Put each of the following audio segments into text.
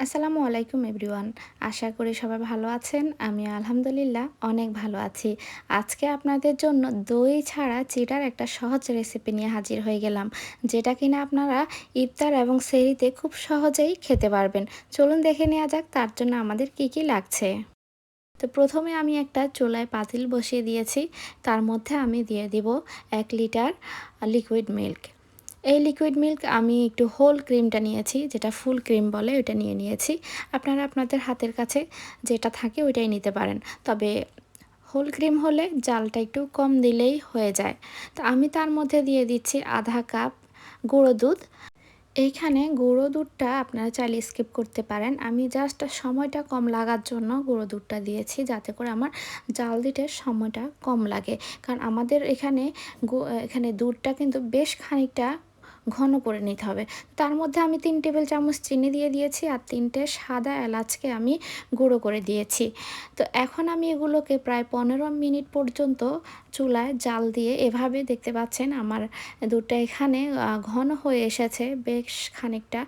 আসসালামু আলাইকুম এভরিওয়ান। আশা করি সবাই ভালো আছেন। আমি আলহামদুলিল্লাহ অনেক ভালো আছি। আজকে আপনাদের জন্য দই ছাড়া চিড়ার একটা সহজ রেসিপি নিয়ে হাজির হয়ে গেলাম। যেটা কিনা আপনারা ইফতার এবং সেহরিতে খুব সহজেই খেতে পারবেন। চলুন দেখে নেওয়া যাক তার জন্য আমাদের কি কি লাগছে। তো প্রথমে আমি একটা চুলায় পাতিল বসিয়ে দিয়েছি। তার মধ্যে আমি দিয়ে দিব ১ লিটার লিকুইড মিল্ক। এই লিকুইড মিল্ক আমি একটু হোল ক্রিমটা নিয়েছি, যেটা ফুল ক্রিম বলে ওইটা নিয়ে নিয়েছি। আপনারা আপনাদের হাতের কাছে যেটা থাকে ওইটাই নিতে পারেন। তবে হোল ক্রিম হলে জালটা একটু কম দিলেই হয়ে যায়। তো আমি তার মধ্যে দিয়ে দিচ্ছি আধা কাপ গুঁড়ো দুধ। এইখানে গুঁড়ো দুধটা আপনারা চাইলে স্কিপ করতে পারেন। আমি জাস্ট সময়টা কম লাগার জন্য গুঁড়ো দুধটা দিয়েছি, যাতে করে আমার জাল দিতে সময়টা কম লাগে। কারণ আমাদের এখানে দুধটা কিন্তু বেশ খানিকটা ঘন করে নিতে হবে। তার মধ্যে আমি ৩ টেবিল চামচ চিনি দিয়ে দিয়েছি আর ৩টে সাদা এলাচকে আমি গুঁড়ো করে দিয়েছি। তো এখন আমি এগুলোকে প্রায় ১৫ মিনিট পর্যন্ত চুলায় জাল দিয়ে এভাবে দেখতে পাচ্ছেন আমার দুধটা এখানে ঘন হয়ে এসেছে বেশ খানিকটা,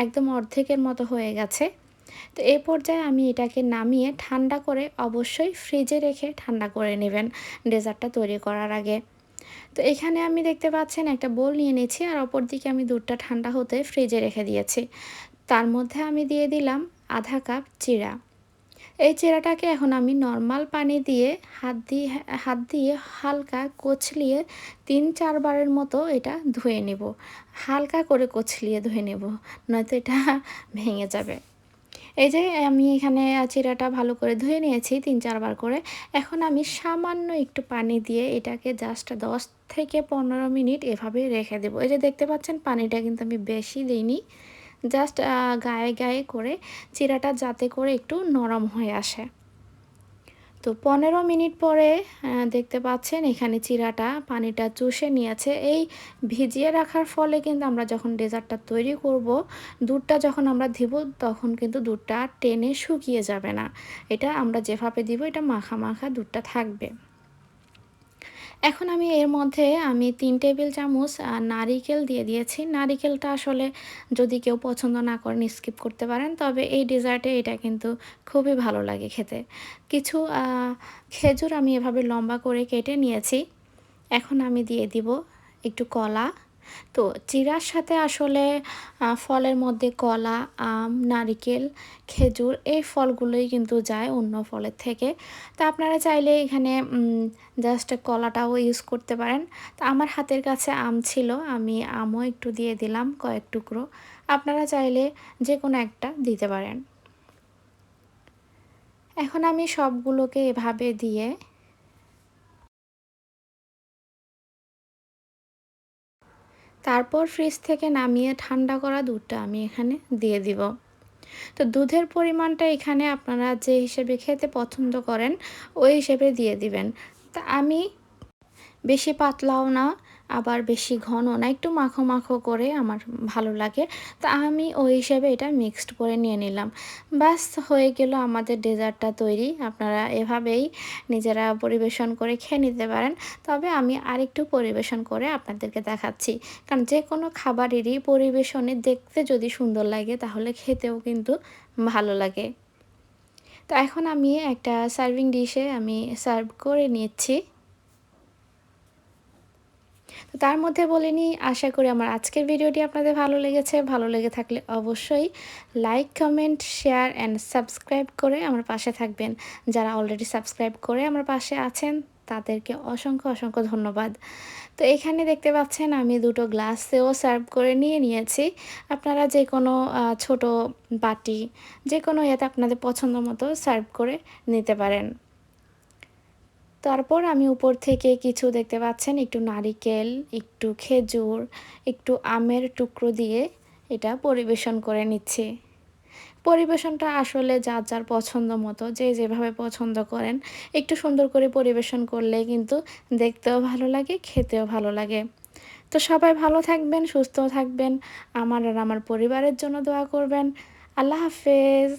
একদম অর্ধেকের মতো হয়ে গেছে। তো এই পর্যায়ে আমি এটাকে নামিয়ে ঠান্ডা করে অবশ্যই ফ্রিজে রেখে ঠান্ডা করে নেবেন ডেজার্টটা তৈরি করার আগে। তো এখানে আমি দেখতে পাচ্ছেন একটা বোল নিয়ে নিয়েছি আর অপর দিকে আমি দুধটা ঠান্ডা হতে ফ্রিজে রেখে দিয়েছি। তার মধ্যে আমি দিয়ে দিলাম আধা কাপ চিড়া। এই চিড়াটাকে এখন আমি নর্মাল পানি দিয়ে হাত দিয়ে হালকা কচলিয়ে ৩-৪ বারের মতো এটা ধুয়ে নেব। হালকা করে কচলিয়ে ধুয়ে নেব, নয়তো এটা ভেঙে যাবে। এই যে আমি এখানে চিড়াটা ভালো করে ধুয়ে নিয়েছি ৩-৪ বার করে। এখন আমি সামান্য একটু পানি দিয়ে এটাকে জাস্ট ১০ থেকে ১৫ মিনিট এভাবে রেখে দেবো। এই যে দেখতে পাচ্ছেন পানিটা কিন্তু আমি বেশি দিইনি। জাস্ট গায়ে গায়ে করে চিড়াটা যাতে করে একটু নরম হয়ে আসে। তো ১৫ মিনিট পরে দেখতে পাচ্ছেন এখানে চিড়াটা পানিটা চুষে নিয়েছে। এই ভিজিয়ে রাখার ফলে কিন্তু আমরা যখন ডেজার্টটা তৈরি করব, দুধটা যখন আমরা দিব তখন কিন্তু দুধটা টেনে শুকিয়ে যাবে না। এটা আমরা যেভাবে দিব এটা মাখা মাখা দুধটা থাকবে। এখন আমি এর মধ্যে ৩ টেবিল চামচ নারিকেল দিয়ে দিয়েছি। নারিকেলটা আসলে যদি কেউ পছন্দ না করেন স্কিপ করতে পারেন। তবে এই ডেজার্টে এটা কিন্তু খুবই ভালো লাগে খেতে। কিছু খেজুর আমি এভাবে লম্বা করে কেটে নিয়েছি। এখন আমি দিয়ে দিব একটু কলা। তো চিড়ার সাথে আসলে ফলের মধ্যে কলা, আম, নারিকেল, খেজুর এই ফলগুলোই কিন্তু যায় অন্য ফলের থেকে। তো আপনারা চাইলে এখানে জাস্ট কলাটাও ইউজ করতে পারেন। তো আমার হাতের কাছে আম ছিল, আমি আমও একটু দিয়ে দিলাম কয়েক টুকরো। আপনারা চাইলে যে কোনো একটা দিতে পারেন। এখন আমি সবগুলোকে এভাবে দিয়ে তারপর ফ্রিজ থেকে নামিয়ে ঠান্ডা করা দুধটা আমি এখানে দিয়ে দিব। তো দুধের পরিমাণটা এখানে আপনারা যে হিসেবে খেতে পছন্দ করেন ওই হিসেবে দিয়ে দিবেন। তা আমি বেশি পাতলাও না, আবার বেশি ঘন না, একটু মাখো মাখো করে আমার ভালো লাগে। তা আমি ওই হিসেবে এটা মিক্সড করে নিয়ে নিলাম। ব্যাস হয়ে গেল আমাদের ডেজার্টটা তৈরি। আপনারা এভাবেই নিজেরা পরিবেশন করে খেয়ে নিতে পারেন। তবে আমি আরেকটু পরিবেশন করে আপনাদেরকে দেখাচ্ছি। কারণ যে কোনো খাবারেরই পরিবেশনে দেখতে যদি সুন্দর লাগে তাহলে খেতেও কিন্তু ভালো লাগে। তো এখন আমি একটা সার্ভিং ডিশে আমি সার্ভ করে নিচ্ছি। তো তার মধ্যে বলে নিই, আশা করি আমার আজকের ভিডিওটি আপনাদের ভালো লেগেছে। ভালো লেগে থাকলে অবশ্যই like, comment, share and subscribe করে আমার পাশে থাকবেন। যারা অলরেডি সাবস্ক্রাইব করে আমার পাশে আছেন তাদেরকে অসংখ্য অসংখ্য ধন্যবাদ। তো এখানে দেখতে পাচ্ছেন আমি দুটো গ্লাসেও সার্ভ করে নিয়ে নিয়েছি। আপনারা যে কোনো ছোট বাটি যে কোনো ইয়েতে আপনাদের পছন্দ মতো সার্ভ করে নিতে পারেন। তারপর আমি উপর থেকে কিছু দেখতে পাচ্ছেন একটু নারিকেল, একটু খেজুর, একটু আমের টুকরো দিয়ে এটা পরিবেশন করে নিচ্ছি। পরিবেশনটা আসলে যার যার পছন্দ মতো যে যেভাবে পছন্দ করেন একটু সুন্দর করে পরিবেশন করলে কিন্তু দেখতেও ভালো লাগে, খেতেও ভালো লাগে। তো সবাই ভালো থাকবেন, সুস্থ থাকবেন, আমার আর আমার পরিবারের জন্য দোয়া করবেন। আল্লাহ হাফেজ।